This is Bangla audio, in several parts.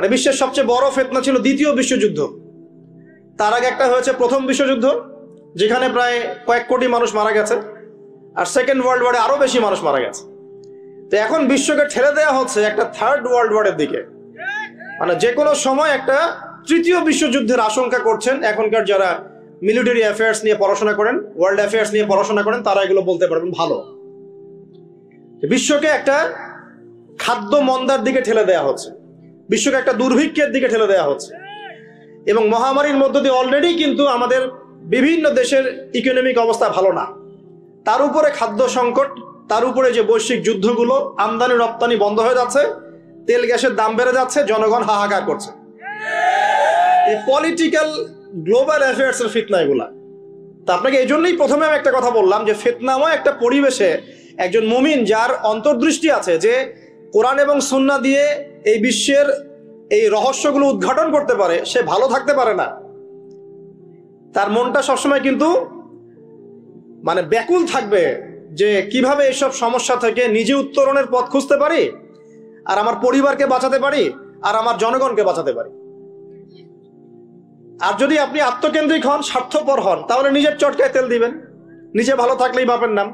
মানে বিশ্বের সবচেয়ে বড় ফিতনা ছিল দ্বিতীয় বিশ্বযুদ্ধ। তার আগে একটা হয়েছে প্রথম বিশ্বযুদ্ধ, যেখানে প্রায় কয়েক কোটি মানুষ মারা গেছে, আর সেকেন্ড ওয়ার্ল্ড ওয়ারে আরো বেশি মানুষ মারা গেছে। তো এখন বিশ্বকে ঠেলে দেওয়া হচ্ছে একটা থার্ড ওয়ার্ল্ড ওয়ারের দিকে, মানে যে কোনো সময় একটা তৃতীয় বিশ্বযুদ্ধের আশঙ্কা করছেন এখনকার যারা মিলিটারি অ্যাফেয়ার্স নিয়ে পড়াশোনা করেন, ওয়ার্ল্ড অ্যাফেয়ার্স নিয়ে পড়াশোনা করেন, তারা এগুলো বলতে পারবেন ভালো। বিশ্বকে একটা খাদ্য মন্দার দিকে ঠেলে দেওয়া হচ্ছে, বিশ্বকে একটা দুর্ভিক্ষের দিকে ঠেলে দেওয়া হচ্ছে, এবং মহামারীর মধ্য দিয়ে অলরেডি কিন্তু আমাদের বিভিন্ন দেশের ইকোনমিক অবস্থা ভালো না, তার উপরে খাদ্য সংকট, তার উপরে যে বৈশ্বিক যুদ্ধগুলো, আমদানি রপ্তানি বন্ধ হয়ে যাচ্ছে, তেল গ্যাসের দাম বেড়ে যাচ্ছে, জনগণ হাহাকার করছে। এই পলিটিক্যাল গ্লোবাল অ্যাফেয়ার্স এর ফিতনা এগুলা। তা আপনাকে এই জন্যই প্রথমে আমি একটা কথা বললাম যে ফিতনাময় একটা পরিবেশে একজন মুমিন যার অন্তর্দৃষ্টি আছে, যে কোরআন এবং সুন্নাহ দিয়ে এই বিশ্বের এই রহস্যগুলো উদ্ঘাটন করতে পারে, সে ভালো থাকতে পারে না। তার মনটা সবসময় কিন্তু মানে ব্যাকুল থাকবে যে কিভাবে এইসব সমস্যা থেকে নিজে উত্তরণের পথ খুঁজতে পারি, আর আমার পরিবারকে বাঁচাতে পারি, আর আমার জনগণকে বাঁচাতে পারি। আর যদি আপনি আত্মকেন্দ্রিক হন, স্বার্থপর হন, তাহলে নিজের চটকায় তেল দিবেন, নিজে ভালো থাকলেই বাপের নাম।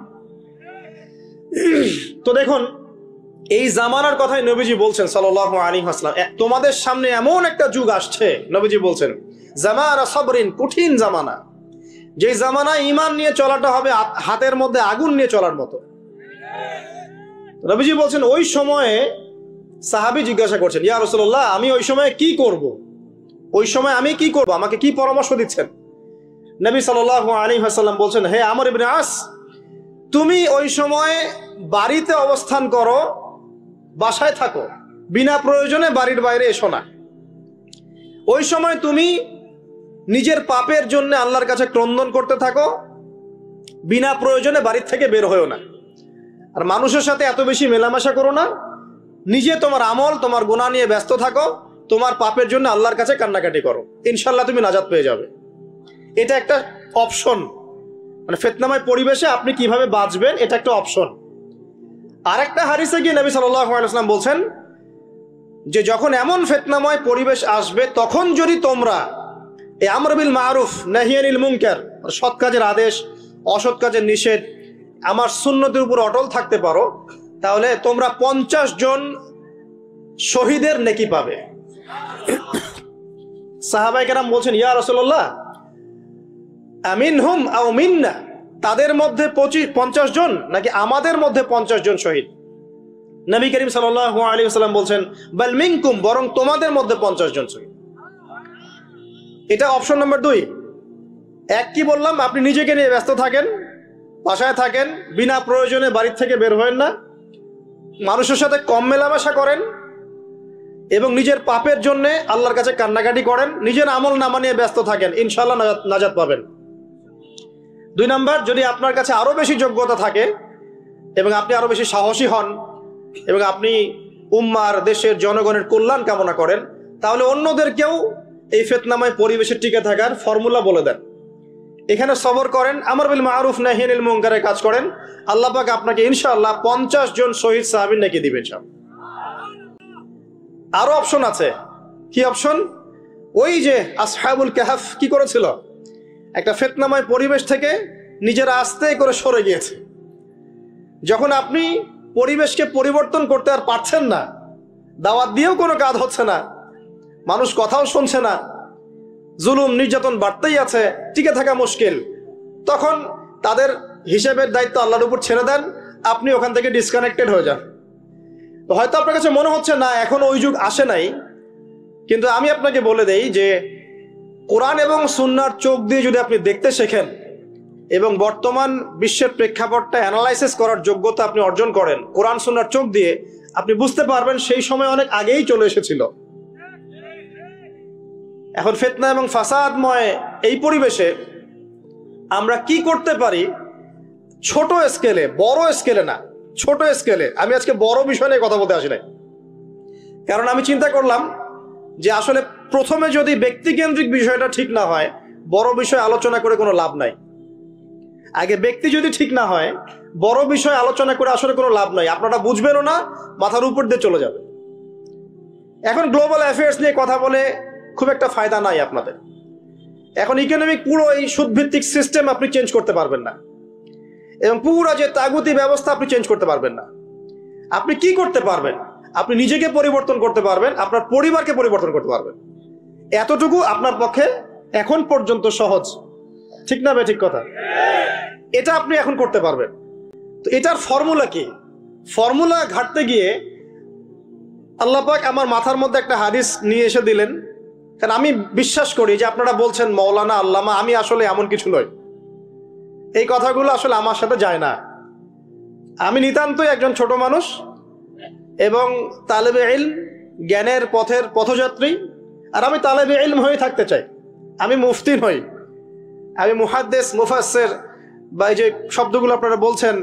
তো দেখুন, এই জামানার কথাই নবীজি বলছেন সাল্লাল্লাহু আলাইহি ওয়াসাল্লাম, তোমাদের সামনে এমন একটা যুগ আসছে, নবীজি বলছেন জামানা সাবরিন, কঠিন জামানা, যে জামানায় ঈমান নিয়ে চলাটা হবে হাতের মধ্যে আগুন নিয়ে চলার মতো। নবীজি বলছেন ওই সময়ে সাহাবী জিজ্ঞাসা করছেন, ইয়া রাসূলুল্লাহ, আমি ওই সময়ে কি করব? ওই সময় আমি কি করব, আমাকে কি পরামর্শ দিচ্ছেন? নবী সাল্লাল্লাহু আলাইহি ওয়াসাল্লাম বলছেন, হে আমর ইবনে আস, তুমি ওই সময় বাড়িতে অবস্থান করো, বাসায় থাকো, বিনা প্রয়োজনে বাড়ির বাইরে এসো না। ওই সময় তুমি নিজের পাপের জন্য আল্লাহর কাছে ক্রন্দন করতে থাকো, বিনা প্রয়োজনে বাড়ির থেকে বের হয়েও না। আর মানুষের সাথে এত বেশি মেলামেশা করো না, নিজে তোমার আমল, তোমার গুনাহ নিয়ে ব্যস্ত থাকো, তোমার পাপের জন্য আল্লাহর কাছে কান্নাকাটি করো, ইনশাল্লাহ তুমি নাজাত পেয়ে যাবে। এটা একটা অপশন, মানে ফিতনাময় পরিবেশে আপনি কিভাবে বাঁচবেন, এটা একটা অপশন। আর একটা হাদিসে গিয়ে নবী সাল্লাল্লাহু আলাইহি ওয়াসাল্লাম বলছেন যে যখন এমন ফিতনাময় পরিবেশ আসবে, তখন যদি তোমরা এই আমর বিল মারুফ নাহি আনিল মুনকার, সৎ কাজের আদেশ, অসৎ কাজের নিষেধ, আমার সুন্নতের উপর অটল থাকতে পারো, তাহলে তোমরা 50 জন শহীদের নেকি পাবে। সাহাবায়ে কেরাম বলছেন, ইয়া রাসূলুল্লাহ, আমিনহুম আও মিন্না, তাদের মধ্যে 50 জন নাকি আমাদের মধ্যে 50 জন শহীদ? নবী করিম সাল্লাল্লাহু আলাইহি ওয়াসাল্লাম বলছেন, বাল মিনকুম, বরং তোমাদের মধ্যে 50 জন শহীদ। এটা অপশন নাম্বার 2। এক কি বললাম, আপনি নিজেকে নিয়ে ব্যস্ত থাকেন, বাসায় থাকেন, বিনা প্রয়োজনে বাড়ির থেকে বের হবেন না, মানুষের সাথে কম মেলামেশা করেন, এবং নিজের পাপের জন্য আল্লাহর কাছে কান্নাকাটি করেন, নিজের আমল নামা নিয়ে ব্যস্ত থাকেন, ইনশাআল্লাহ নাজাত পাবেন। 2 নাম্বার, যদি আপনার কাছে আরো বেশি যোগ্যতা থাকে এবং আপনি আরো বেশি সাহসী হন এবং আপনি উম্মার, দেশের জনগণের কল্যাণ কামনা করেন, তাহলে অন্যদেরকেও এই ফিতনাময় পরিবেশে টিকে থাকার ফর্মুলা বলে দেন। এখানে সবর করেন, আমর বিল মারুফ নাহি আনিল মুনকারের কাজ করেন, আল্লাহ পাক আপনাকে ইনশাআল্লাহ 50 জন শহীদ সাহাবীর নেকি দিবেন। আরো অপশন আছে। কি অপশন? ওই যে আসহাবুল কাহফ কি করেছিল, একটা ফিতনাময় পরিবেশ থেকে নিজেরা আস্তে করে সরে গিয়েছে। যখন আপনি পরিবেশকে পরিবর্তন করতে আর পারছেন না, দাওয়াত দিয়েও কোনো কাজ হচ্ছে না, মানুষ কথাও শুনছে না, জুলুম নির্যাতন বাড়তেই আছে, টিকে থাকা মুশকিল, তখন তাদের হিসেবের দায়িত্ব আল্লাহর উপর ছেড়ে দেন, আপনি ওখান থেকে ডিসকানেক্টেড হয়ে যান। তো হয়তো আপনার কাছে মনে হচ্ছে না এখন ওই যুগ আসে নাই, কিন্তু আমি আপনাকে বলে দেই যে কোরআন এবং সুন্নাহর চোখ দিয়ে যদি আপনি দেখতে শেখেন এবং বর্তমান বিশ্বের প্রেক্ষাপটটা অ্যানালাইসিস করার যোগ্যতা আপনি অর্জন করেন কোরআন সুন্নাহর চোখ দিয়ে, আপনি বুঝতে পারবেন সেই সময় অনেক আগেই চলে এসেছিল। এখন ফিতনা এবং ফাসাদময় এই পরিবেশে আমরা কি করতে পারি, ছোট স্কেলে, বড় স্কেলে না, ছোট স্কেলে। আমি আজকে বড় বিষয় নিয়ে কথা বলতে আসি নাই, কারণ আমি চিন্তা করলাম যে আসলে প্রথমে যদি ব্যক্তিকেন্দ্রিক বিষয়টা ঠিক না হয়, বড় বিষয় আলোচনা করে কোনো লাভ নাই। আগে ব্যক্তি যদি ঠিক না হয়, বড় বিষয় আলোচনা করে আসলে কোনো লাভ নাই, আপনারা বুঝবেনও না, মাথার উপর দিয়ে চলে যাবে। এখন গ্লোবাল অ্যাফেয়ার্স নিয়ে কথা বলে খুব একটা ফায়দা নাই আপনাদের। এখন ইকোনমিক পুরো এই সুদভিত্তিক সিস্টেম আপনি চেঞ্জ করতে পারবেন না, এবং পুরো যে তাগুতি ব্যবস্থা আপনি চেঞ্জ করতে পারবেন না। আপনি কি করতে পারবেন? আপনি নিজেকে পরিবর্তন করতে পারবেন, আপনার পরিবারকে পরিবর্তন করতে পারবেন। এতটুকু আপনার পক্ষে এখন পর্যন্ত সহজ, ঠিক না? ঠিক কথা। এটা আপনি এখন করতে পারবেন। তো এটার ফর্মুলা কি? ফর্মুলা ঘাটতে গিয়ে আল্লাহ পাক আমার মাথার মধ্যে একটা হাদিস নিয়ে এসে দিলেন। কারণ আমি বিশ্বাস করি যে আপনারা বলছেন মৌলানা, আল্লামা, আমি আসলে এমন কিছু নই। এই কথাগুলো আসলে আমার সাথে যায় না। আমি নিতান্তই একজন ছোট মানুষ এবং তালেবে ইলম, জ্ঞানের পথের পথযাত্রী। আর আমি তালেবে ইলম হয়ে থাকতে চাই। আমি মুফতি নই, আমি মুহাদ্দিস, মুফাসসির বা এই যে শব্দগুলো আপনারা বলছেন,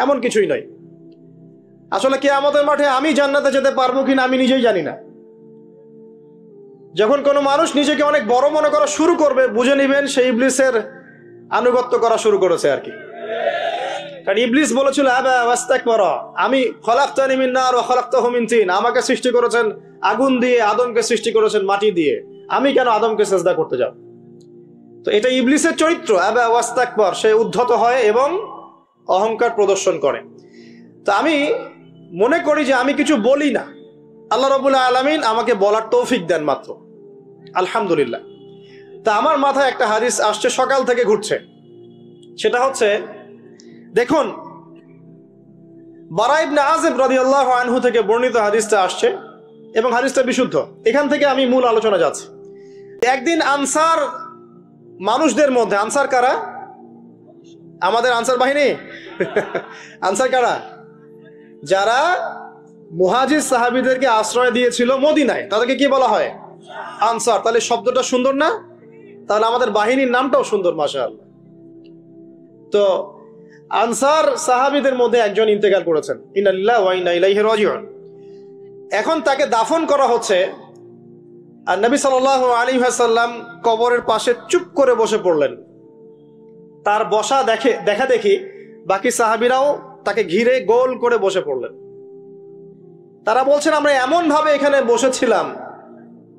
এমন কিছুই নয়। আসলে কিয়ামতের মাঠে আমি জান্নাতে যেতে পারবো কিনা আমি নিজেই জানি না। যখন কোনো মানুষ নিজেকে অনেক বড় মনে করা শুরু করবে, বুঝে নেবেন সেই ইবলিসের আনুগত্য করা শুরু করেছে আর কি। কারণ ইবলিস বলেছিল আবা ওয়াস্তাকবারা, আমি খলাকতানি মিন নার ওয়া খলাকতাহু মিন তিন, আমাকে সৃষ্টি করেছেন আগুন দিয়ে, আদমকে সৃষ্টি করেছেন মাটি দিয়ে, আমি কেন আদমকে সিজদা করতে যাব? তো এটা ইবলিসের চরিত্র, আবা ওয়াস্তাকবার, সে উদ্ধত হয় এবং অহংকার প্রদর্শন করে। তো আমি মনে করি যে আমি কিছু বলি না, আল্লাহ রাব্বুল আলামিন আমাকে বলার তৌফিক দেন মাত্র, আলহামদুলিল্লাহ। তা আমার মাথায় একটা হাদিস আসছে, সকাল থেকে ঘুরছে। সেটা হচ্ছে, দেখুন, বারা ইবনে আযিব রাদিয়াল্লাহু আনহু থেকে বর্ণিত হাদিসটা আসছে এবং হাদিসটা বিশুদ্ধ। এখান থেকে আমি মূল আলোচনা যাচ্ছি। একদিন আনসার মানুষদের মধ্যে, আনসার কারা? আমাদের আনসার বাহিনী। আনসার কারা? যারা মুহাজির সাহাবীদেরকে আশ্রয় দিয়েছিল মদিনায়, তাদেরকে কি বলা হয়? আনসার। তাহলে শব্দটা সুন্দর না? তাহলে আমাদের বাহিনীর নামটাও সুন্দর, মাশাআল্লাহ। তো আনসার সাহাবীদের মধ্যে একজন ইন্তেকাল করেছেন, ইন্না লিল্লাহি ওয়া ইন্না ইলাইহি রাজিউন। এখন তাকে দাফন করা হচ্ছে, আর নবী সাল্লাল্লাহু আলাইহি ওয়াসাল্লাম কবরের পাশে চুপ করে বসে পড়লেন। তার বসা দেখা দেখি বাকি সাহাবীরাও তাকে ঘিরে গোল করে বসে পড়লেন। তারা বলছেন, আমরা এমন ভাবে এখানে বসেছিলাম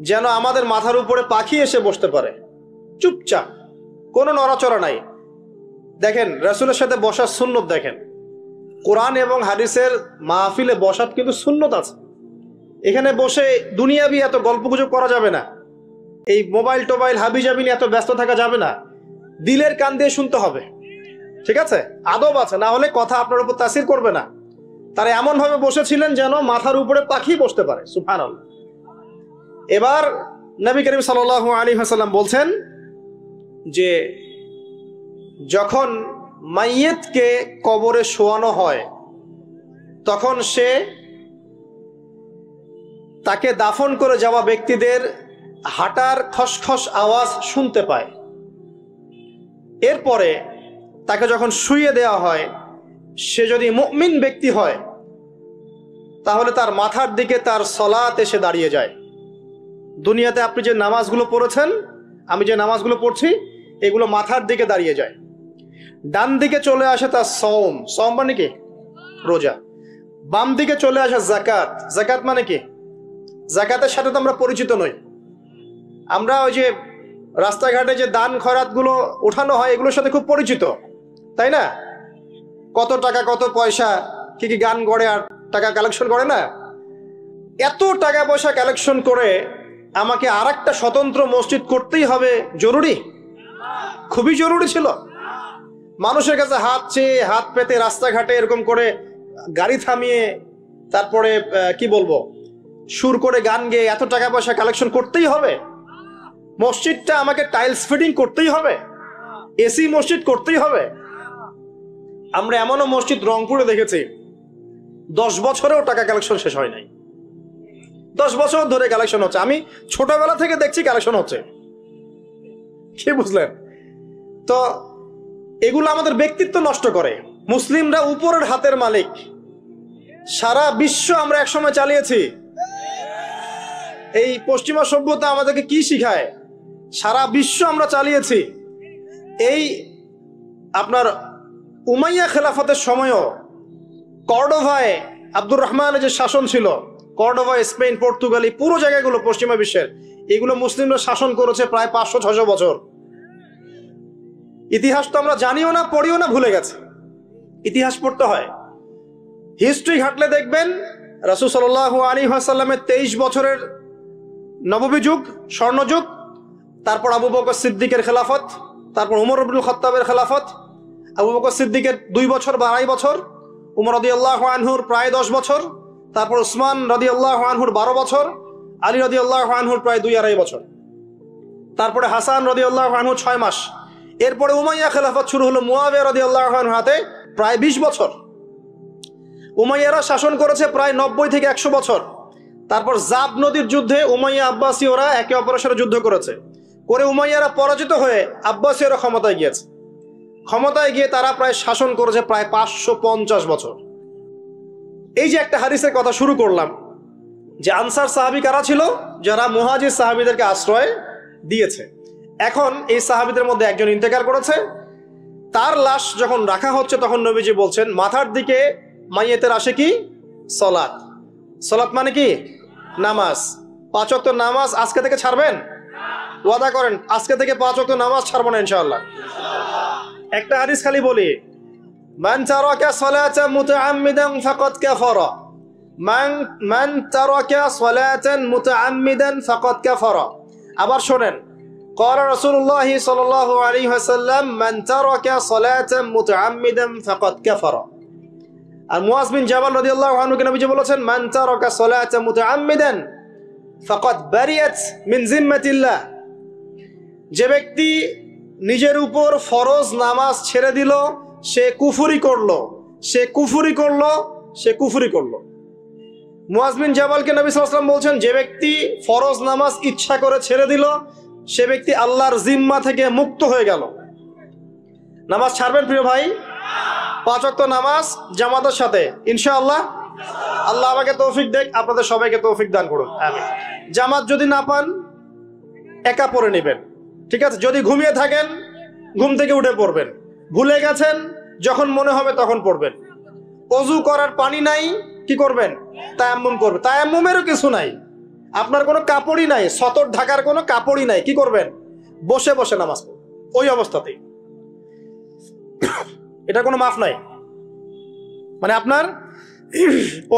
যেন আমাদের মাথার উপরে পাখি এসে বসতে পারে, চুপচাপ, কোনো নড়াচড়া নাই। দেখেন রাসূলের সাথে বসার সুন্নত, দেখেন কোরআন এবং হাদিসের মাহফিলে বসার কিন্তু সুন্নত আছে। এখানে বসে দুনিয়াবি এত গল্পগুজব করা যাবে না, এই মোবাইল টোবাইল হাবিজাবি নিয়ে এত ব্যস্ত থাকা যাবে না, দিলের কান দিয়ে শুনতে হবে, ঠিক আছে? আদব আছে, না হলে কথা আপনার উপর তাসির করবে না। তারা এমন ভাবে বসেছিলেন যেন মাথার উপরে পাখি বসতে পারে, সুবহানাল্লাহ। এবার নবী করিম সাল্লাল্লাহু আলাইহি ওয়াসাল্লাম বলছেন যে যখন মাইয়েতকে কবরে শোয়ানো হয় তখন সে তাকে দাফন করে যাওয়া ব্যক্তিদের হাঁটার খসখস আওয়াজ শুনতে পায়। এরপরে তাকে যখন শুইয়ে দেওয়া হয়, সে যদি মুমিন ব্যক্তি হয় তাহলে তার মাথার দিকে তার সলাত এসে দাঁড়িয়ে যায়। দুনিয়াতে আপনি যে নামাজগুলো পড়েছেন, আমি যে নামাজগুলো পড়ছি, এগুলো মাথার দিকে দাঁড়িয়ে যায়। ডান দিকে চলে আসে তার সওম, সওম মানে কি? রোজা। বাম দিকে চলে আসে যাকাত, যাকাত মানে কি? যাকাতের সাথে তো আমরা পরিচিত নই। আমরা ওই যে রাস্তাঘাটে যে দান খয়রাতগুলো ওঠানো হয়, এগুলোর সাথে খুব পরিচিত, তাই না? কত টাকা, কত পয়সা, কি কি গান গড়ে আর টাকা কালেকশন করে না? এত টাকা পয়সা কালেকশন করে আমাকে আর একটা স্বতন্ত্র মসজিদ করতেই হবে জরুরি? খুবই জরুরি ছিল। মানুষের কাছে হাত চেয়ে, হাত পেতে, রাস্তাঘাটে এরকম করে গাড়ি থামিয়ে, তারপরে কি বলবো, সুর করে গান গেয়ে এত টাকা পয়সা কালেকশন করতেই হবে? মসজিদটা আমাকে টাইলস ফিটিং করতেই হবে, এসি মসজিদ করতেই হবে? আমরা এমনও মসজিদ রংপুরে দেখেছি 10 বছরেও টাকা কালেকশন শেষ হয় নাই। 10 বছর ধরে কালেকশন হচ্ছে। আমি ছোটবেলা থেকে দেখছি কালেকশন হচ্ছে, কি বুঝলেন? তো এগুলো আমাদের ব্যক্তিত্ব নষ্ট করে। মুসলিমরা উপরের হাতের মালিক। সারা বিশ্ব আমরা একসময় চালিয়েছি। এই পশ্চিমা সভ্যতা আমাদেরকে কি শিখায়? সারা বিশ্ব আমরা চালিয়েছি। এই আপনার উমাইয়া খেলাফতের সময়ও কর্ডোভায় আব্দুর রহমানের যে শাসন ছিল, কর্ডোভা, স্পেন, পর্তুগাল, এই পুরো জায়গাগুলো পশ্চিমা বিশ্বের, এগুলো মুসলিমরা শাসন করেছে প্রায় 500-600 বছর। ইতিহাস তো আমরা জানিও না, পড়িও না, ভুলে গেছে। ইতিহাস পড়তে হয়। হিস্ট্রি ঘাটলে দেখবেন রাসূল সাল্লাল্লাহু আলাইহি ওয়াসাল্লামের 23 বছরের নববী যুগ, স্বর্ণযুগ, তারপর আবু বকর সিদ্দিকের খেলাফত, তারপর উমর ইবনুল খাত্তাবের খেলাফত, আবু বকর সিদ্দিকের 2 বছর বা 2.5 বছর, উমর রাদিয়াল্লাহু আনহুর প্রায় 10 বছর, তারপর উসমান রাদিয়াল্লাহু আনহুর 12 বছর, আলী রাদিয়াল্লাহু আনহুর প্রায় 2-2.5 বছর, তারপরে হাসান রাদিয়াল্লাহু আনহু 6 মাস, এরপরে উমাইয়া খেলাফত শুরু হলো মুয়াবিয়া রাদিয়াল্লাহু আনহুর হাতে প্রায় 20 বছর। উমাইয়ারা শাসন করেছে প্রায় 90 থেকে 100 বছর। তারপর জাব নদীর যুদ্ধে উমাইয়া আব্বাসীয়রা একে অপরের সাথে যুদ্ধ করেছে, করে উমাইয়ারা পরাজিত হয়ে আব্বাসীয়রা ক্ষমতায় গিয়েছে। ক্ষমতায় গিয়ে তারা প্রায় শাসন করেছে প্রায় 550 বছর। এই যে একটা হাদিসের কথা শুরু করলাম, যে আনসার সাহাবী কারা ছিল, যারা মুহাজির সাহাবীদেরকে আশ্রয় দিয়েছে। এখন এই সাহাবীদের মধ্যে একজন ইন্তেকাল করেছে, তার লাশ যখন রাখা হচ্ছে তখন নবীজি বলছেন মাথার দিকে মাইয়েতের আসে কি সালাত। সালাত মানে কি? নামাজ। 5 ওয়াক্ত নামাজ আজকে থেকে ছাড়বেন? ওয়াদা করেন আজকে থেকে 5 ওয়াক্ত নামাজ ছাড়বো না ইনশাআল্লাহ। একটা হাদিস খালি বলি, মান তারাকা সালাতান মুতাআম্মিদান ফাকাদ কাফারা, মান তারাকা সালাতান মুতাআম্মিদান ফাকাদ কাফারা। আবার শুনেন, قال رسول الله صلى الله عليه وسلم من ترك صلاة متعمدا فقد كفر। আর মুয়াজ বিন জাবাল রাদিয়াল্লাহু আনহু কে নবীজি বলেছেন মান তারাকা সালাতা মুতাআম্মিদান ফাকাদ বারিয়াত মিন জিম্মাতিল্লাহ। যে ব্যক্তি নিজের উপর ফরজ নামাজ ছেড়ে দিল সে কুফরি করলো, সে কুফরি করলো, সে কুফরি করলো। মুয়াজ বিন জাবালকে নবী সাল্লাল্লাহু আলাইহি ওয়াসাল্লাম বলছেন যে ব্যক্তি ফরজ নামাজ ইচ্ছা করে ছেড়ে দিল সে ব্যক্তি আল্লাহর জিম্মা থেকে মুক্ত হয়ে গেল। নামাজ ছাড়বেন প্রিয় ভাই? 5 ওয়াক্ত নামাজ জামাতের সাথে ইনশাআল্লাহ। আল্লাহ আমাকে তৌফিক দেখ, আপনাদের সবাইকে তৌফিক দান করুন, আমিন। জামাত যদি না পান একা পড়ে নেবেন, ঠিক আছে? যদি ঘুমিয়ে থাকেন ঘুম থেকে উঠে পড়বেন, ভুলে গেছেন যখন মনে হবে তখন পড়বেন। ওযু করার পানি নাই, কি করবেন? তায়াম্মুম করবেন। তায়াম্মুমেরও কিছু নাই, আপনার কোনো কাপড়ই নাই, সতর ঢাকার কোনো কাপড়ই নাই, কি করবেন? বসে বসে নামাজ পড়বেন ওই অবস্থাতেই। এটা কোনো মাফ নাই, মানে আপনার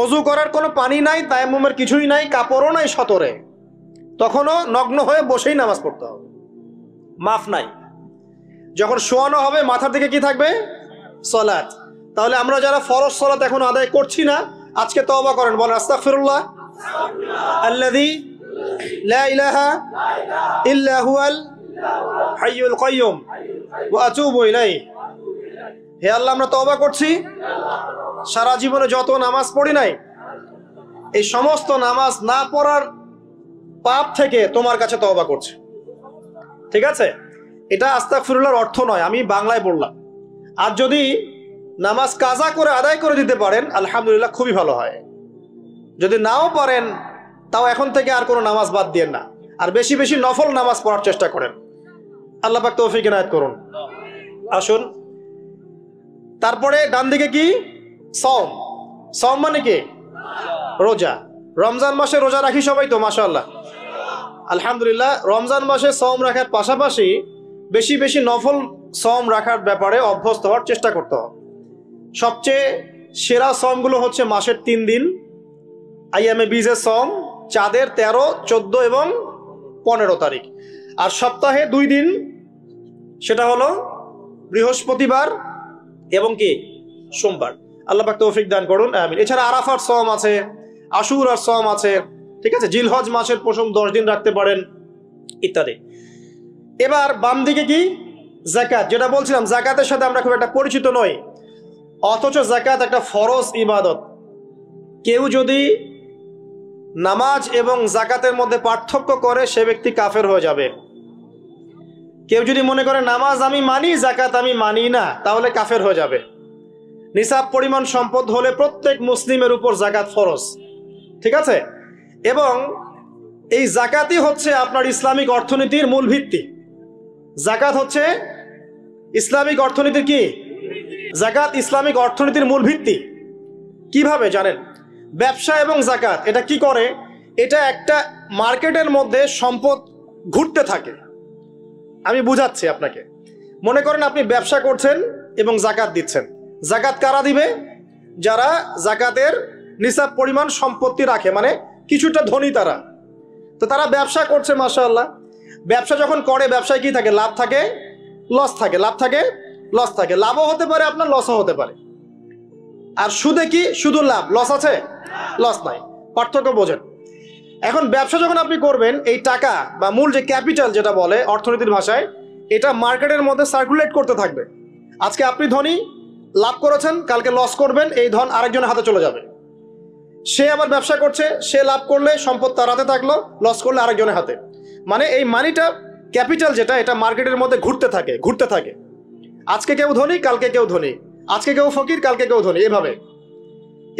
ওযু করার কোনো পানি নাই, তায়াম্মুমের কিছুই নাই, কাপড়ও নাই সতরে, তখনও নগ্ন হয়ে বসেই নামাজ পড়তে হবে, মাফ নাই। যখন শোয়ানো হবে মাথার দিকে কি থাকবে? সালাত। তাহলে আমরা যারা ফরজ সালাত এখন আদায় করছি না আজকে তওবা করেন, বলেন আস্তাগফিরুল্লাহ আল্লাযী লা ইলাহা ইল্লা হুয়াল হাইয়ুল কাইয়্যুম ওয়া আতুবু ইলাইহি। হে আল্লাহ, আমরা তওবা করছি, সারা জীবনে যত নামাজ পড়ি নাই এই সমস্ত নামাজ না পড়ার পাপ থেকে তোমার কাছে তওবা করছি। ঠিক আছে? এটা আস্তাগফিরুল্লাহর অর্থ নয়, আমি বাংলায় বললাম। আর যদি নামাজ কাজা করে আদায় করে দিতে পারেন আলহামদুলিল্লাহ, খুবই ভালো হয়। যদি নাও পারেন তাও এখন থেকে আর কোনো নামাজ বাদ দিয়েন না, আর বেশি বেশি নফল নামাজ পড়ার চেষ্টা করেন। আল্লাহ পাক তৌফিক ইনায়াত করুন। আসুন, তারপরে ডান দিকে কি? সওম। সওম মানে কি? রোজা। রমজান মাসে রোজা রাখি সবাই তো? মাশাআল্লাহ, আলহামদুলিল্লাহ। রমজান মাসে সওম রাখার পাশাপাশি বেশি বেশি নফল সওম রাখার ব্যাপারে অভ্যস্ত হওয়ার চেষ্টা করতে হবে। সবচেয়ে সেরা সওমগুলো হচ্ছে মাসের 3 দিন, আইয়ামে বীজের সওম, চাঁদের 13, 14 এবং 15 তারিখ। আর সপ্তাহে 2 দিন, সেটা হলো বৃহস্পতিবার এবং কি সোমবার। আল্লাহ পাক তৌফিক দান করুন, আমিন। এছাড়া আরাফার সওম আছে, আশুরার সওম আছে, ঠিক আছে? জিলহজ মাসের প্রথম 10 দিন রাখতে পারেন, ইত্যাদি। এবার বাম দিকে কি? যাকাত। যেটা বলছিলাম, যাকাতের সাথে আমরা খুব একটা পরিচিত নই, অথচ যাকাত একটা ফরজ ইবাদত। কেউ যদি নামাজ এবং যাকাতের মধ্যে পার্থক্য করে সে ব্যক্তি কাফের হয়ে যাবে। কেউ যদি মনে করে নামাজ আমি মানি, যাকাত আমি মানি না, তাহলে কাফের হয়ে যাবে। নিসাব পরিমাণ সম্পদ হলে প্রত্যেক মুসলিমের উপর যাকাত ফরজ, ঠিক আছে? এবং এই যাকাতই হচ্ছে আপনার ইসলামিক অর্থনীতির মূল ভিত্তি। যাকাত হচ্ছে ইসলামিক অর্থনীতির কি? যাকাত ইসলামিক অর্থনীতির মূল ভিত্তি। কিভাবে জানেন? ব্যবসা এবং জাকাত এটা কি করে? এটা একটা মার্কেটের মধ্যে সম্পদ ঘুরতে থাকে। আমি বুঝাচ্ছি আপনাকে। মনে করেন আপনি ব্যবসা করছেন এবং জাকাত দিচ্ছেন। জাকাত কারা দিবে? যারা জাকাতের নিসাব পরিমাণ সম্পত্তি রাখে, মানে কিছুটা ধনী তারা। তো তারা ব্যবসা করছে, মাশাআল্লাহ। ব্যবসা যখন করে, ব্যবসায় কি থাকে? লাভ থাকে, লস থাকে, লাভ থাকে, লস থাকে। লাভও হতে পারে আপনার, লসও হতে পারে। আর সুদে কি শুধু লাভ, লস আছে? লস নাই। পার্থক্য বোঝেন। এখন ব্যবসা যখন আপনি করবেন, এই টাকা বা মূল যে ক্যাপিটাল যেটা বলে অর্থনীতির ভাষায়, এটা মার্কেটের মধ্যে সার্কুলেট করতে থাকবে। আজকে আপনি ধনী, লাভ করেছেন, কালকে লস করবেন, এই ধন আরেকজনের হাতে চলে যাবে। সে আবার ব্যবসা করছে, সে লাভ করলে সম্পদ তার হাতে থাকলো, লস করলে আরেকজনের হাতে। মানে এই মানিটা, ক্যাপিটাল যেটা, এটা মার্কেটের মধ্যে ঘুরতে থাকে, ঘুরতে থাকে। আজকে কেউ ধনী, কালকে কেউ ধনী, আজকে কেউ ফকির, কালকে কেউ ধনী, এভাবে।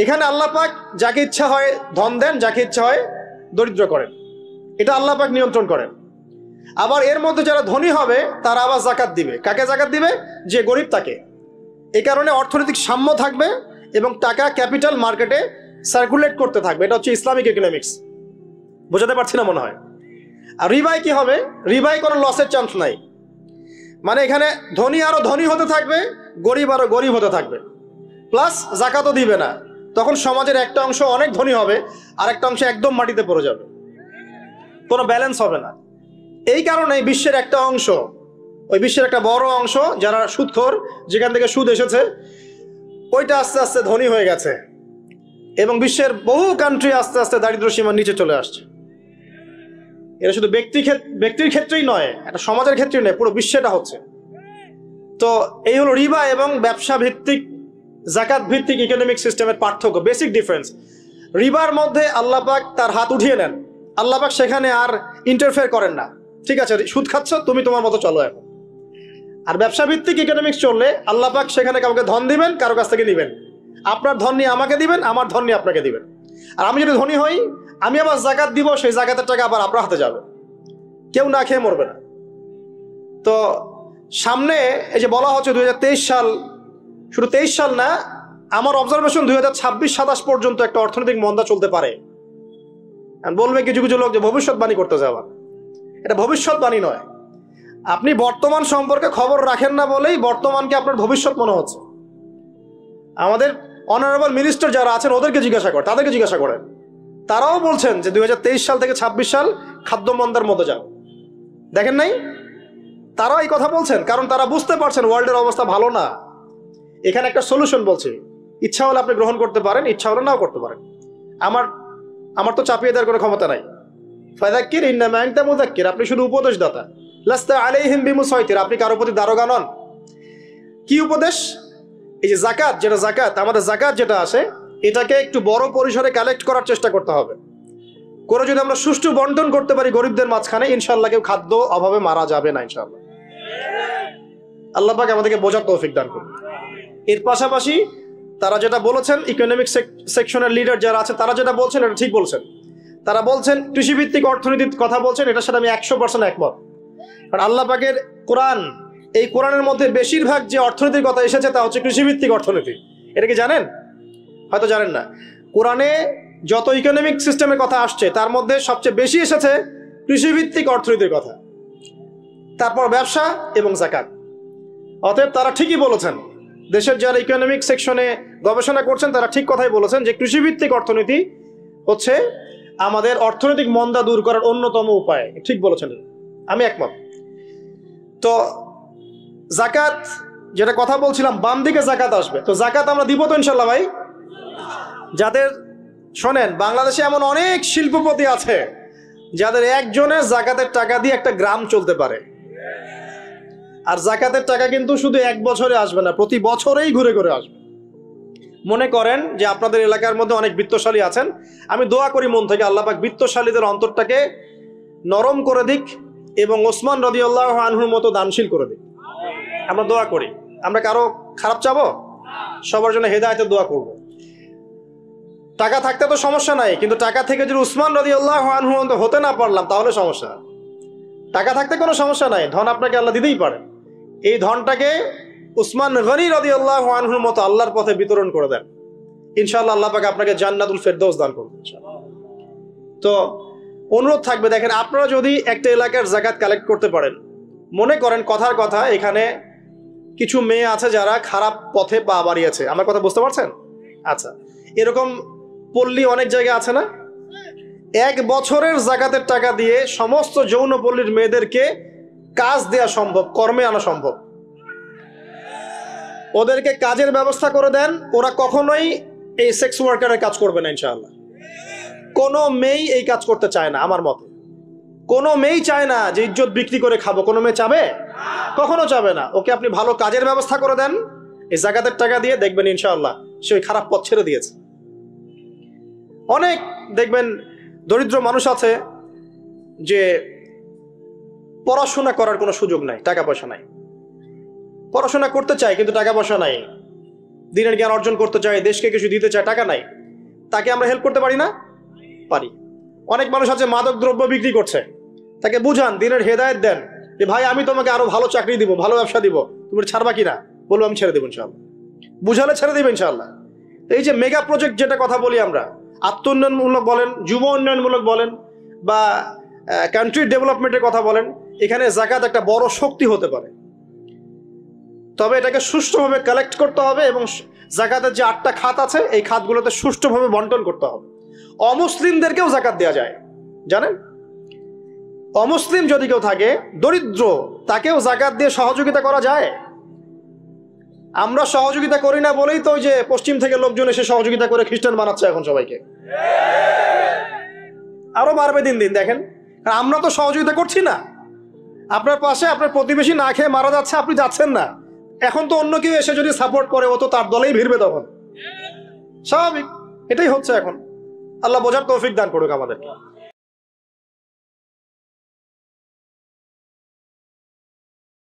এখানে আল্লাহ পাক যাকে ইচ্ছা হয় ধন দেন, যাকে ইচ্ছা হয় দরিদ্র করেন। এটা আল্লাহ পাক নিয়ন্ত্রণ করেন। আবার এর মধ্যে যারা ধনী হবে তারা আবার জাকাত দিবে। কাকে জাকাত দিবে? যে গরিব তাকে। এই কারণে অর্থনৈতিক সাম্য থাকবে এবং টাকা, ক্যাপিটাল মার্কেটে সার্কুলেট করতে থাকবে। এটা হচ্ছে ইসলামিক ইকোনমিক্স। বোঝাতে পারছি না মনে হয়? আর রিবাই কি হবে? রিবাই কোনো লসের চান্স নাই। মানে এখানে ধনী আরো ধনী হতে থাকবে, গরিব আরো গরিব হতে থাকবে, প্লাস জাকাতও দিবে না। তখন সমাজের একটা অংশ অনেক ধনী হবে, আর একটা অংশ একদম মাটিতে পড়ে যাবে, কোনো ব্যালেন্স হবে না। এই কারণে বিশ্বের একটা অংশ, ওই বিশ্বের একটা বড় অংশ যারা সুদখোর, যেখান থেকে সুদ এসেছে, ওইটা আস্তে আস্তে ধনী হয়ে গেছে এবং বিশ্বের বহু কান্ট্রি আস্তে আস্তে দারিদ্র্য সীমার নিচে চলে আসছে। এটা শুধু ব্যক্তির ক্ষেত্রেই নয়, এটা সমাজের ক্ষেত্রেই নয়, পুরো বিশ্বেটা হচ্ছে। তো এই হলো রিবা এবং ব্যবসা ভিত্তিক, জাকাত ভিত্তিক ইকোনমিক সিস্টেমের পার্থক্য, বেসিক ডিফারেন্স। রিবার মধ্যে আল্লাহ পাক তার হাত উঠিয়ে নেন, আল্লাহ পাক সেখানে আর ইন্টারফেয়ার করেন না। ঠিক আছে, সুদ খাচ্ছ, তুমি তোমার মতো চলো এখন। আর ব্যবসা ভিত্তিক ইকোনমিক্স চললে আল্লাহ পাক সেখানে কাউকে ধন দিবেন, কারো কাছ থেকে নিবেন। আপনার ধন নিয়ে আমাকে দিবেন, আমার ধন নিয়ে আপনাকে দিবেন। আর আমি যদি ধনী হই, আমি আবার জাকাত দিব, সেই জাকাতের টাকা আবার আপনার হাতে যাবে, কেউ না খেয়ে মরবে না। তো সামনে এই যে বলা হচ্ছে 2023 সাল, শুধু 23 সাল না, আমার অবজারভেশন 2026-27 পর্যন্ত একটা অর্থনৈতিক মন্দা চলতে পারে। বলবে কিছু কিছু লোক যে ভবিষ্যৎবাণী করতে যাওয়া, এটা ভবিষ্যৎবাণী নয়। আপনি বর্তমান সম্পর্কে খবর রাখেন না বলেই বর্তমানকে আপনার ভবিষ্যৎ মনে হচ্ছে। আমাদের অনারেবল মিনিস্টার যারা আছেন ওদেরকে জিজ্ঞাসা করেন, তাদেরকে জিজ্ঞাসা করেন, তারাও বলছেন যে 2023 সাল থেকে 26 সাল খাদ্য মন্দার মধ্যে যাবে। দেখেন নাই? তারাও এই কথা বলছেন কারণ তারা বুঝতে পারছেন ওয়ার্ল্ডের অবস্থা ভালো না। এখানে একটা সলিউশন বলছি, ইচ্ছা হলে আপনি গ্রহণ করতে পারেন, ইচ্ছা হলে নাও করতে পারেন। আমার তো চাপিয়ে দেওয়ার কোনো ক্ষমতা নাই। ফাযাক্কির ইন্নামা আনতা মুযাক্কির, আপনি শুধু উপদেশদাতা। লাস্তা আলাইহিম বিমুসাইতির, আপনি কারো প্রতি দারোগা নন। কি উপদেশ? এই যে জাকাত, যেটা জাকাত, আমাদের জাকাত যেটা আছে, এটাকে একটু বড় পরিসরে কালেক্ট করার চেষ্টা করতে হবে। করে যদি আমরা সুষ্ঠু বন্টন করতে পারি গরিবদের মাঝখানে, ইনশাআল্লাহ কেউ খাদ্য অভাবে মারা যাবে না ইনশাআল্লাহ। আল্লাহ পাক আমাদেরকে বোঝার তৌফিক দান করুন। এর পাশাপাশি তারা যেটা বলেছেন, ইকোনমিক সেকশনের লিডার যারা আছে তারা যেটা বলছেন এটা ঠিক বলছেন। তারা বলছেন কৃষিভিত্তিক অর্থনীতির কথা বলছেন, এটার সাথে আমি 100% একমত। কারণ আল্লাহ পাকের কোরআন, এই কোরআনের মধ্যে বেশিরভাগ যে অর্থনীতির কথা এসেছে তা হচ্ছে কৃষিভিত্তিক অর্থনীতি। এটা কি জানেন? হয়তো জানেন না। কোরআনে যত ইকোনমিক সিস্টেমের কথা আসছে তার মধ্যে সবচেয়ে বেশি এসেছে কৃষিভিত্তিক অর্থনীতির কথা, তারপর ব্যবসা এবং জাকাত। অতএব তারা ঠিকই বলেছেন, দেশের যারা ইকোনমিক সেকশনে গবেষণা করছেন তারা ঠিক কথাই বলেছেন যে কৃষিভিত্তিক অর্থনীতি হচ্ছে আমাদের অর্থনৈতিক মন্দা দূর করার অন্যতম উপায়। ঠিক বলেছেন, আমি একমত। তো জাকাত যেটা কথা বলছিলাম, বাম দিকে জাকাত আসবে। তো জাকাত আমরা দিব তো ইনশাল্লাহ ভাই। যাদের, শোনেন, বাংলাদেশে এমন অনেক শিল্পপতি আছে যাদের একজনের জাকাতের টাকা দিয়ে একটা গ্রাম চলতে পারে। আর জাকাতের টাকা কিন্তু শুধু এক বছরে আসবে না, প্রতি বছরেই ঘুরে ঘুরে আসবে। মনে করেন যে আপনাদের এলাকার মধ্যে অনেক বিত্তশালী আছেন, আমি দোয়া করি মন থেকে আল্লাহ পাক বিত্তশালীদের অন্তরটাকে নরম করে দিক এবং ওসমান রাদিয়াল্লাহু আনহুর মতো দানশীল করে দিক। আমরা দোয়া করি। আমরা কারো খারাপ চাবো? সবার জন্য হেদায়েতের দোয়া করব। টাকা থাকতে তো সমস্যা নাই, কিন্তু টাকা থেকে যদি উসমান রাদিয়াল্লাহু আনহু হতে না পারলাম তাহলে সমস্যা। টাকা থাকতে কোনো সমস্যা নাই, ধন আপনাকে আল্লাহ দিতেই পারে। এই ধনটাকে উসমান গনি রাদিয়াল্লাহু আনহুর মতো আল্লাহর পথে বিতরণ করে দেন। ইনশাআল্লাহ আল্লাহ পাক আপনাকে জান্নাতুল ফেরদৌস দান করবে ইনশাআল্লাহ। তো অনুরোধ থাকবে, দেখেন আপনারা যদি একটা এলাকার যাকাত কালেক্ট করতে পারেন, মনে করেন কথার কথা এখানে কিছু মেয়ে আছে যারা খারাপ পথে পা বাড়িয়েছে, আমার কথা বুঝতে পারছেন? আচ্ছা, এরকম পল্লী অনেক জায়গায় আছে না? 1 বছরের যাকাতের টাকা দিয়ে সমস্ত যৌন পল্লীর মেয়েদেরকে কাজ দেয়া সম্ভব, কর্মে আনা সম্ভব। ওদেরকে কাজের ব্যবস্থা করে দেন, ওরা কখনোই এই সেক্স ওয়ার্কারের কাজ করবে না ইনশাআল্লাহ। কোনো মেয়েই এই কাজ করতে চায় না আমার মতে। কোনো মেয়েই চায় না যে ইজ্জত বিক্রি করে খাবো, কোনো মেয়ে চাবে? কখনো চাবে না। ওকে আপনি ভালো কাজের ব্যবস্থা করে দেন এই যাকাতের টাকা দিয়ে, দেখবেন ইনশাআল্লাহ সে ওই খারাপ পথ ছেড়ে দিয়েছে। অনেক দেখবেন দরিদ্র মানুষ আছে যে পড়াশোনা করার কোনো সুযোগ নাই, টাকা পয়সা নাই, পড়াশোনা করতে চায় কিন্তু টাকা পয়সা নাই, দিনের জ্ঞান অর্জন করতে চায়, দেশকে কিছু দিতে চায়, টাকা নাই, তাকে আমরা হেল্প করতে পারি না? পারি। অনেক মানুষ আছে মাদক দ্রব্য বিক্রি করছে, তাকে বুঝান, দিনের হেদায়েত দেন যে ভাই আমি তোমাকে আরো ভালো চাকরি দিব, ভালো ব্যবসা দিব, তুমি ছাড়বা কিনা? বলবো আমি ছেড়ে দেবো ইনশাআল্লাহ। বুঝালে ছেড়ে দেবে ইনশাআল্লাহ। এই যে মেগা প্রজেক্ট যেটা কথা বলি আমরা, আত্ম উন্নয়নমূলক বলেন, যুব উন্নয়নমূলক বলেন, বা কান্ট্রি ডেভেলপমেন্টের কথা বলেন, এখানে যাকাত একটা বড় শক্তি হতে পারে। তবে এটাকে সুষ্ঠুভাবে কালেক্ট করতে হবে এবং যাকাতের যে 8টা খাত আছে এই খাতগুলোতে সুষ্ঠুভাবে বন্টন করতে হবে। অমুসলিমদেরকেও যাকাত দেওয়া যায়, জানেন? অমুসলিম যদি কেউ থাকে, দরিদ্র, তাকেও যাকাত দিয়ে সহযোগিতা করা যায়। আমরা সহযোগিতা করি না বলেই তো ওই যে পশ্চিম থেকে লোকজন এসে সহযোগিতা করে খ্রিস্টান বানাচ্ছে এখন সবাইকে। আরো বাড়বে দিন দিন, দেখেন। আমরা তো সহযোগিতা করছি না। আপনার পাশে আপনার প্রতিবেশী না খেয়ে মারা যাচ্ছে, আপনি যাচ্ছেন না, এখন তো অন্য কেউ এসে যদি সাপোর্ট করে ও তো তার দলেই ভিড়বে তখন, স্বাভাবিক। এটাই হচ্ছে এখন। আল্লাহ বোঝার তৌফিক দান করুক আমাদেরকে।